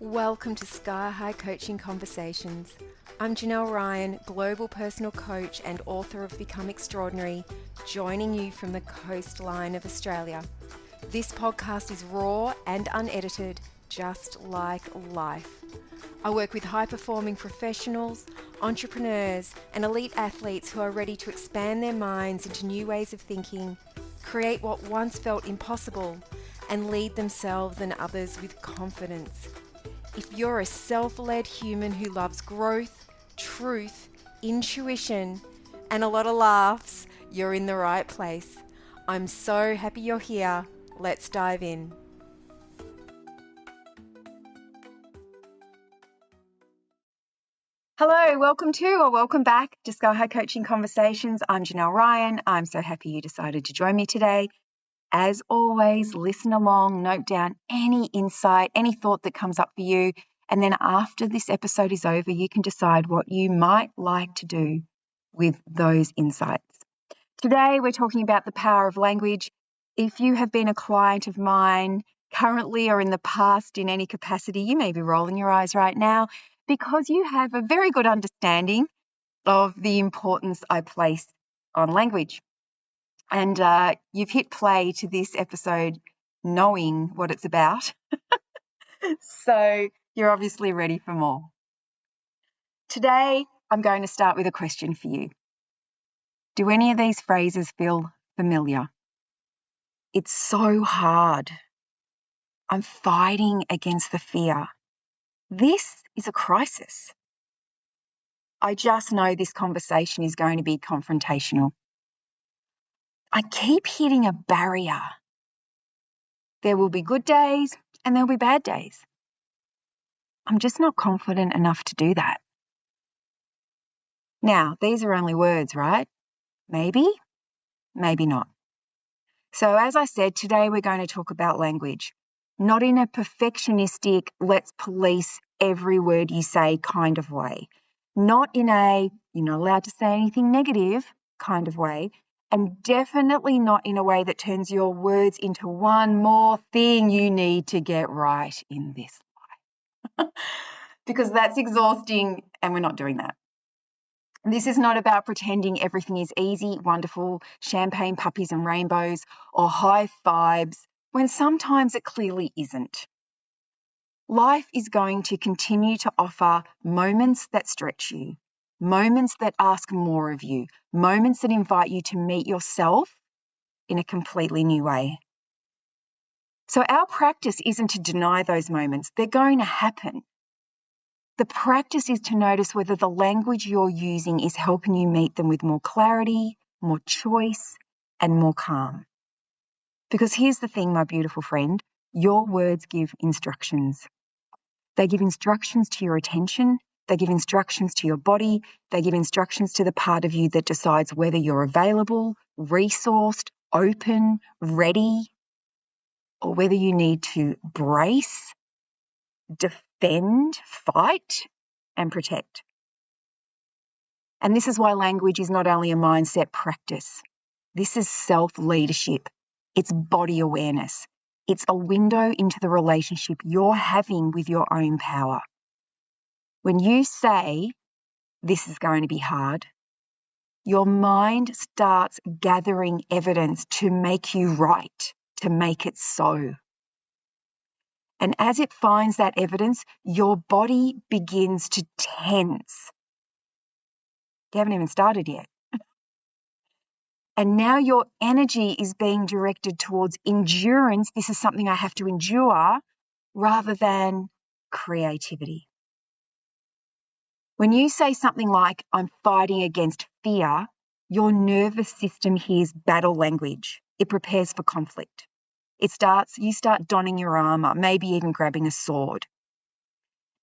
Welcome to Sky High Coaching Conversations. I'm Janelle Ryan, global personal coach and author of Become Extraordinary, joining you from the coastline of Australia. This podcast is raw and unedited, just like life. I work with high-performing professionals, entrepreneurs, and elite athletes who are ready to expand their minds into new ways of thinking, create what once felt impossible, and lead themselves and others with confidence. If you're a self-led human who loves growth, truth, intuition, and a lot of laughs, you're in the right place. I'm so happy you're here. Let's dive in. Hello, welcome back to Sky High Coaching Conversations. I'm Janelle Ryan. I'm so happy you decided to join me today. As always, listen along, note down any insight, any thought that comes up for you. And then after this episode is over, you can decide what you might like to do with those insights. Today, we're talking about the power of language. If you have been a client of mine currently or in the past in any capacity, you may be rolling your eyes right now because you have a very good understanding of the importance I place on language. And you've hit play to this episode knowing what it's about. So you're obviously ready for more. Today, I'm going to start with a question for you. Do any of these phrases feel familiar? It's so hard. I'm fighting against the fear. This is a crisis. I just know this conversation is going to be confrontational. I keep hitting a barrier. There will be good days and there'll be bad days. I'm just not confident enough to do that. Now, these are only words, right? Maybe, maybe not. So as I said, today we're going to talk about language, not in a perfectionistic, let's police every word you say kind of way, not in a you're not allowed to say anything negative kind of way, and definitely not in a way that turns your words into one more thing you need to get right in this life. Because that's exhausting and we're not doing that. This is not about pretending everything is easy, wonderful, champagne, puppies and rainbows, or high vibes, when sometimes it clearly isn't. Life is going to continue to offer moments that stretch you, moments that ask more of you, moments that invite you to meet yourself in a completely new way. So our practice isn't to deny those moments. They're going to happen. The practice is to notice whether the language you're using is helping you meet them with more clarity, more choice, and more calm. Because here's the thing, my beautiful friend, your words give instructions. They give instructions to your attention, they give instructions to your body, they give instructions to the part of you that decides whether you're available, resourced, open, ready, or whether you need to brace, defend, fight, and protect. And this is why language is not only a mindset practice. This is self-leadership. It's body awareness. It's a window into the relationship you're having with your own power. When you say, this is going to be hard, your mind starts gathering evidence to make you right, to make it so. And as it finds that evidence, your body begins to tense. You haven't even started yet. And now your energy is being directed towards endurance. This is something I have to endure rather than creativity. When you say something like, I'm fighting against fear, your nervous system hears battle language. It prepares for conflict. You start donning your armour, maybe even grabbing a sword.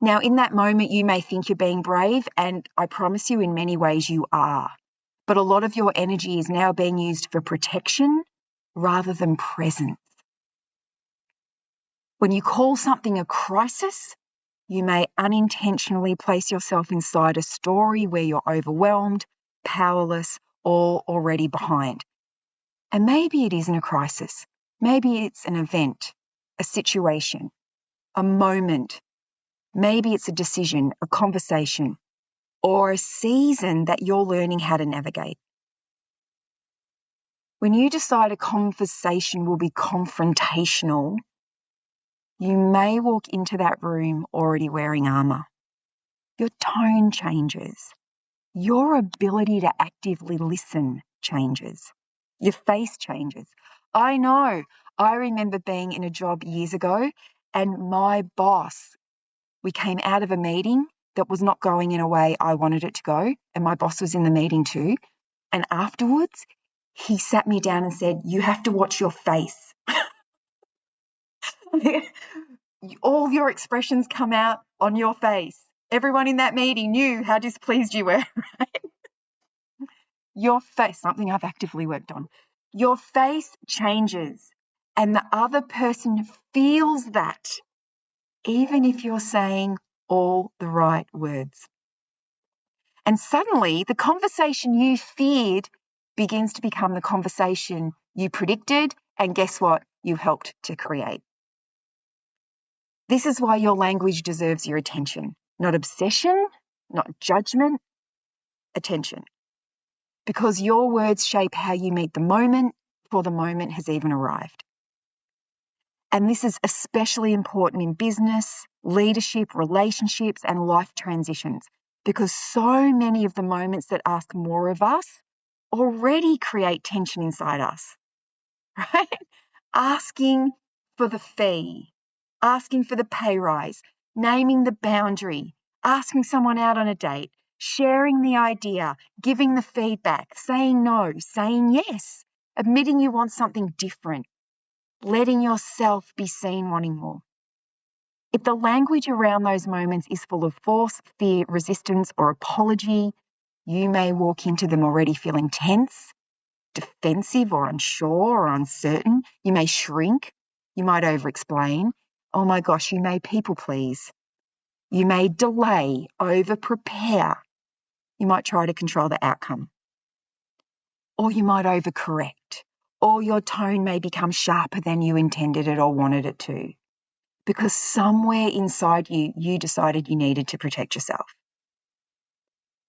Now, in that moment, you may think you're being brave, and I promise you in many ways you are. But a lot of your energy is now being used for protection rather than presence. When you call something a crisis, you may unintentionally place yourself inside a story where you're overwhelmed, powerless, or already behind. And maybe it isn't a crisis. Maybe it's an event, a situation, a moment, Maybe it's a decision, a conversation, or a season that you're learning how to navigate. When you decide a conversation will be confrontational, you may walk into that room already wearing armour. Your tone changes. Your ability to actively listen changes. Your face changes. I know. I remember being in a job years ago and my boss, we came out of a meeting that was not going in a way I wanted it to go, and my boss was in the meeting too. And afterwards, he sat me down and said, "You have to watch your face." All your expressions come out on your face. Everyone in that meeting knew how displeased you were, right? Your face, something I've actively worked on. Your face changes and the other person feels that, even if you're saying all the right words. And suddenly the conversation you feared begins to become the conversation you predicted, and guess what? You helped to create. This is why your language deserves your attention. Not obsession, not judgment, attention. Because your words shape how you meet the moment before the moment has even arrived. And this is especially important in business, leadership, relationships, and life transitions, because so many of the moments that ask more of us already create tension inside us, right? Asking for the fee, asking for the pay rise, naming the boundary, asking someone out on a date, sharing the idea, giving the feedback, saying no, saying yes, admitting you want something different, letting yourself be seen wanting more. If the language around those moments is full of force, fear, resistance, or apology, you may walk into them already feeling tense, defensive or unsure or uncertain. You may shrink. You might over-explain. Oh my gosh, you may people please. You may delay, over-prepare. You might try to control the outcome. Or you might overcorrect. Or your tone may become sharper than you intended it or wanted it to. Because somewhere inside you, you decided you needed to protect yourself.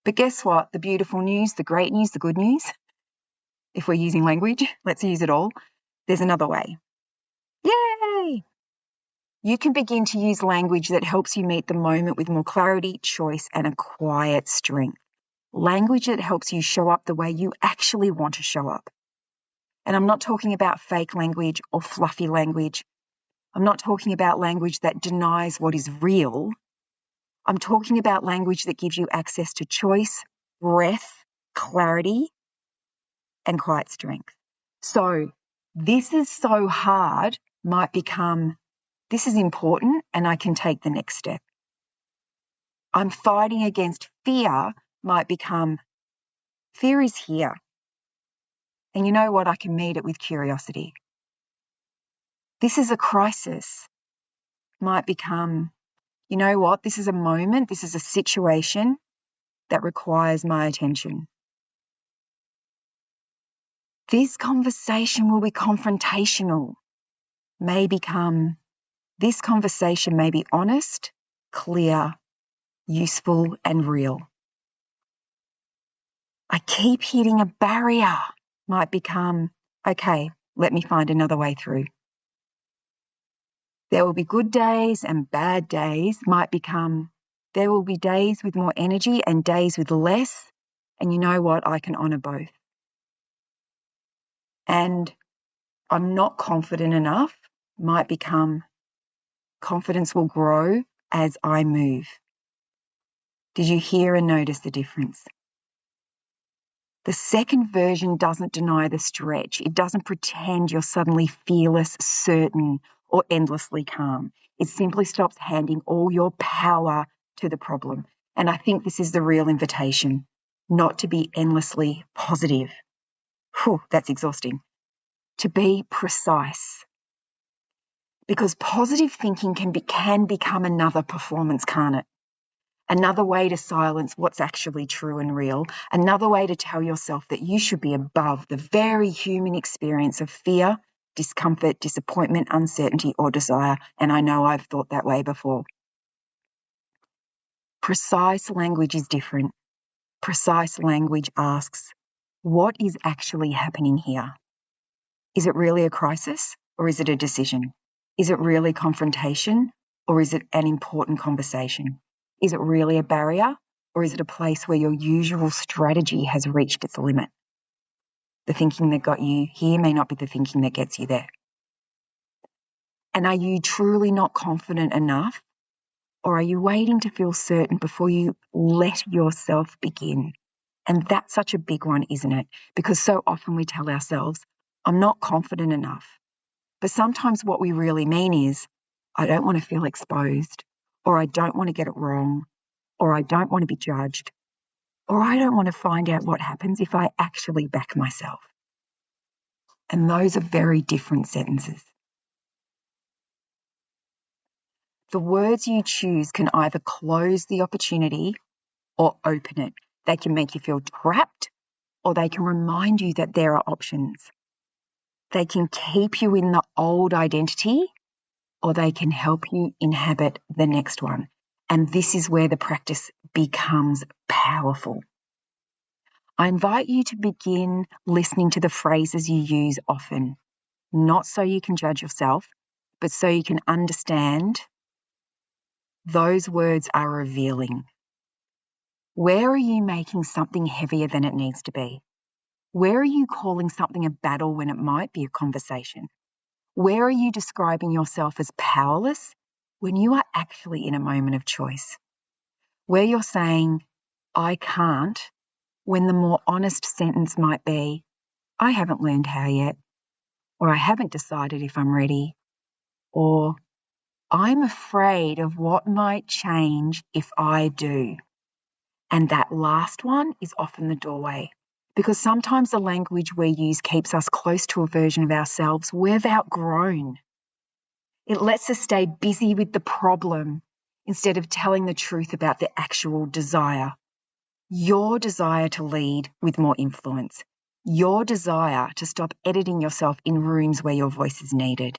But guess what? The beautiful news, the great news, the good news, if we're using language, let's use it all. There's another way. Yay! You can begin to use language that helps you meet the moment with more clarity, choice, and a quiet strength. Language that helps you show up the way you actually want to show up. And I'm not talking about fake language or fluffy language. I'm not talking about language that denies what is real. I'm talking about language that gives you access to choice, breath, clarity, and quiet strength. So this is so hard might become, this is important and I can take the next step. I'm fighting against fear might become, fear is here. And you know what? I can meet it with curiosity. This is a crisis might become, you know what? This is a moment, this is a situation that requires my attention. This conversation will be confrontational, may become, this conversation may be honest, clear, useful, and real. I keep hitting a barrier might become, okay, let me find another way through. There will be good days and bad days might become, there will be days with more energy and days with less. And you know what? I can honour both. And I'm not confident enough might become, confidence will grow as I move. Did you hear and notice the difference? The second version doesn't deny the stretch. It doesn't pretend you're suddenly fearless, certain, or endlessly calm. It simply stops handing all your power to the problem. And I think this is the real invitation, not to be endlessly positive. Whew, that's exhausting. To be precise. Because positive thinking can become another performance, can't it? Another way to silence what's actually true and real. Another way to tell yourself that you should be above the very human experience of fear, discomfort, disappointment, uncertainty, or desire. And I know I've thought that way before. Precise language is different. Precise language asks, what is actually happening here? Is it really a crisis or is it a decision? Is it really confrontation or is it an important conversation? Is it really a barrier or is it a place where your usual strategy has reached its limit? The thinking that got you here may not be the thinking that gets you there. And are you truly not confident enough, or are you waiting to feel certain before you let yourself begin? And that's such a big one, isn't it? Because so often we tell ourselves, I'm not confident enough. But sometimes what we really mean is, I don't want to feel exposed, or I don't want to get it wrong, or I don't want to be judged, or I don't want to find out what happens if I actually back myself. And those are very different sentences. The words you choose can either close the opportunity or open it. They can make you feel trapped, or they can remind you that there are options. They can keep you in the old identity, or they can help you inhabit the next one. And this is where the practice becomes powerful. I invite you to begin listening to the phrases you use often, not so you can judge yourself, but so you can understand those words are revealing. Where are you making something heavier than it needs to be? Where are you calling something a battle when it might be a conversation? Where are you describing yourself as powerless when you are actually in a moment of choice? Where you're saying, I can't, when the more honest sentence might be, I haven't learned how yet, or I haven't decided if I'm ready, or I'm afraid of what might change if I do. And that last one is often the doorway, because sometimes the language we use keeps us close to a version of ourselves we've outgrown. It lets us stay busy with the problem instead of telling the truth about the actual desire. Your desire to lead with more influence. Your desire to stop editing yourself in rooms where your voice is needed.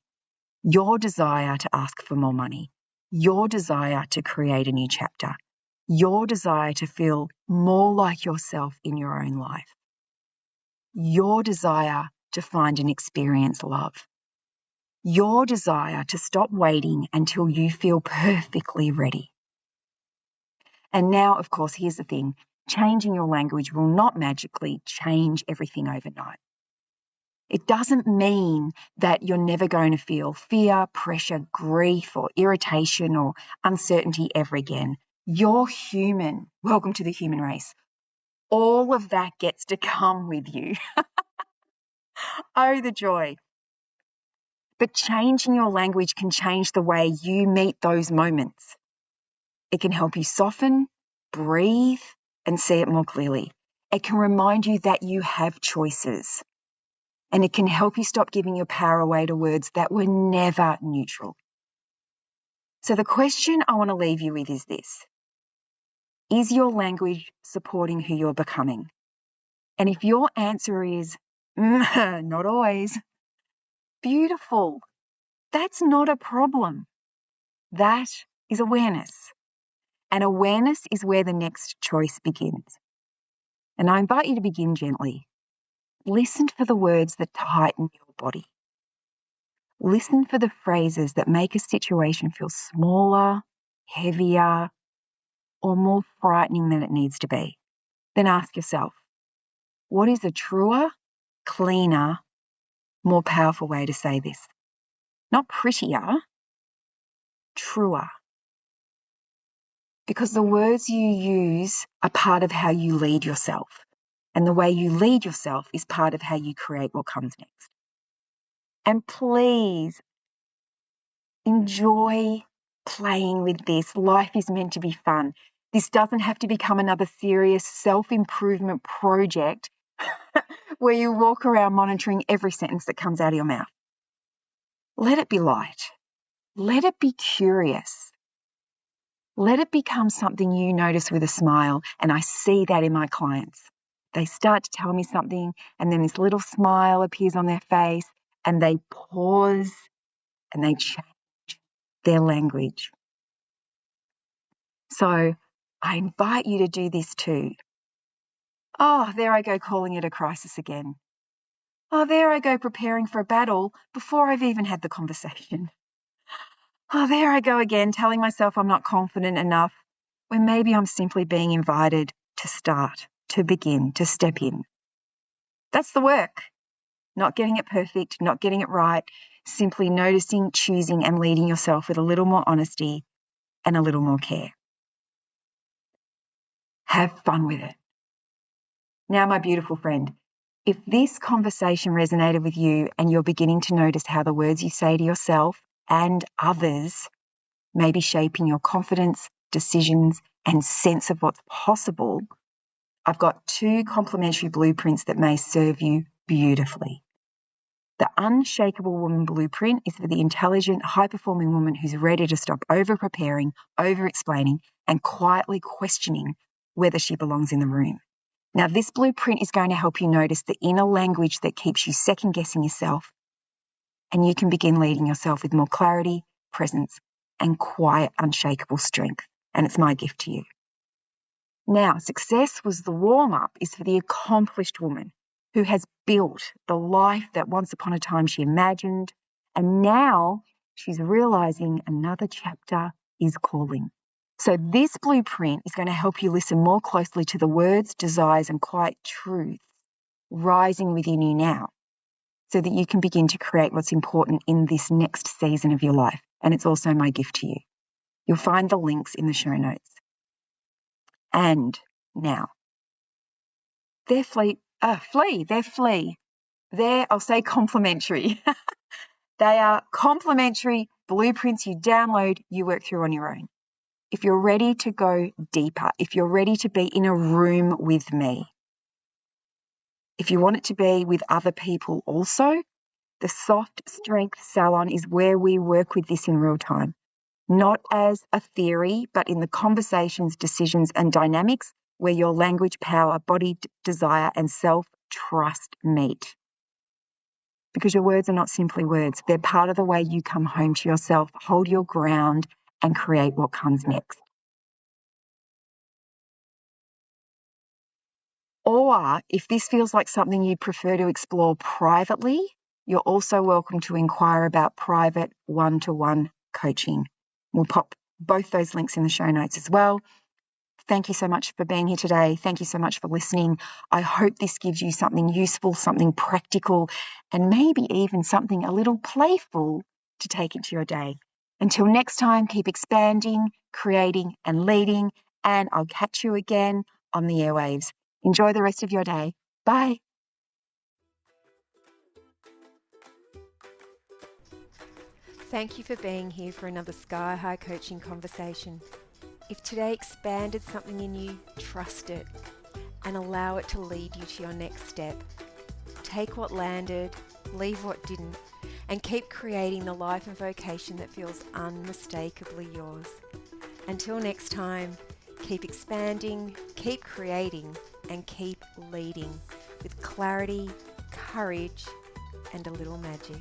Your desire to ask for more money. Your desire to create a new chapter. Your desire to feel more like yourself in your own life. Your desire to find and experience love. Your desire to stop waiting until you feel perfectly ready. And now, of course, here's the thing. Changing your language will not magically change everything overnight. It doesn't mean that you're never going to feel fear, pressure, grief, or irritation or uncertainty ever again. You're human. Welcome to the human race. All of that gets to come with you. Oh, the joy. But changing your language can change the way you meet those moments. It can help you soften, breathe, and see it more clearly. It can remind you that you have choices. And it can help you stop giving your power away to words that were never neutral. So the question I want to leave you with is this. Is your language supporting who you're becoming? And if your answer is, not always, beautiful. That's not a problem. That is awareness. And awareness is where the next choice begins. And I invite you to begin gently. Listen for the words that tighten your body. Listen for the phrases that make a situation feel smaller, heavier, or more frightening than it needs to be. Then ask yourself, what is a truer, cleaner, more powerful way to say this? Not prettier, truer. Because the words you use are part of how you lead yourself. And the way you lead yourself is part of how you create what comes next. And please enjoy playing with this. Life is meant to be fun. This doesn't have to become another serious self-improvement project where you walk around monitoring every sentence that comes out of your mouth. Let it be light. Let it be curious. Let it become something you notice with a smile. And I see that in my clients. They start to tell me something and then this little smile appears on their face and they pause and they change their language. So I invite you to do this too. Oh, there I go calling it a crisis again. Oh, there I go preparing for a battle before I've even had the conversation. Oh, there I go again telling myself I'm not confident enough when maybe I'm simply being invited to start, to begin, to step in. That's the work. Not getting it perfect, not getting it right, simply noticing, choosing, and leading yourself with a little more honesty and a little more care. Have fun with it. Now, my beautiful friend, if this conversation resonated with you and you're beginning to notice how the words you say to yourself and others may be shaping your confidence, decisions, and sense of what's possible, I've got 2 complementary blueprints that may serve you beautifully. The Unshakable Woman Blueprint is for the intelligent, high-performing woman who's ready to stop over-preparing, over-explaining, and quietly questioning whether she belongs in the room. Now, this blueprint is going to help you notice the inner language that keeps you second-guessing yourself, and you can begin leading yourself with more clarity, presence, and quiet, unshakable strength. And it's my gift to you. Now, Success Was the Warm-Up is for the accomplished woman who has built the life that once upon a time she imagined, and now she's realizing another chapter is calling. So this blueprint is going to help you listen more closely to the words, desires, and quiet truths rising within you now so that you can begin to create what's important in this next season of your life. And it's also my gift to you. You'll find the links in the show notes. And now, they're I'll say complimentary. They are complimentary blueprints you download, you work through on your own. If you're ready to go deeper, if you're ready to be in a room with me, if you want it to be with other people also, the Soft Strength Salon is where we work with this in real time, not as a theory, but in the conversations, decisions, and dynamics where your language, power, body desire, and self-trust meet. Because your words are not simply words. They're part of the way you come home to yourself, hold your ground, and create what comes next. Or if this feels like something you prefer to explore privately, you're also welcome to inquire about private one-to-one coaching. We'll pop both those links in the show notes as well. Thank you so much for being here today. Thank you so much for listening. I hope this gives you something useful, something practical, and maybe even something a little playful to take into your day. Until next time, keep expanding, creating, and leading, and I'll catch you again on the airwaves. Enjoy the rest of your day. Bye. Thank you for being here for another Sky High coaching conversation. If today expanded something in you, trust it and allow it to lead you to your next step. Take what landed, leave what didn't, and keep creating the life and vocation that feels unmistakably yours. Until next time, keep expanding, keep creating, and keep leading with clarity, courage, and a little magic.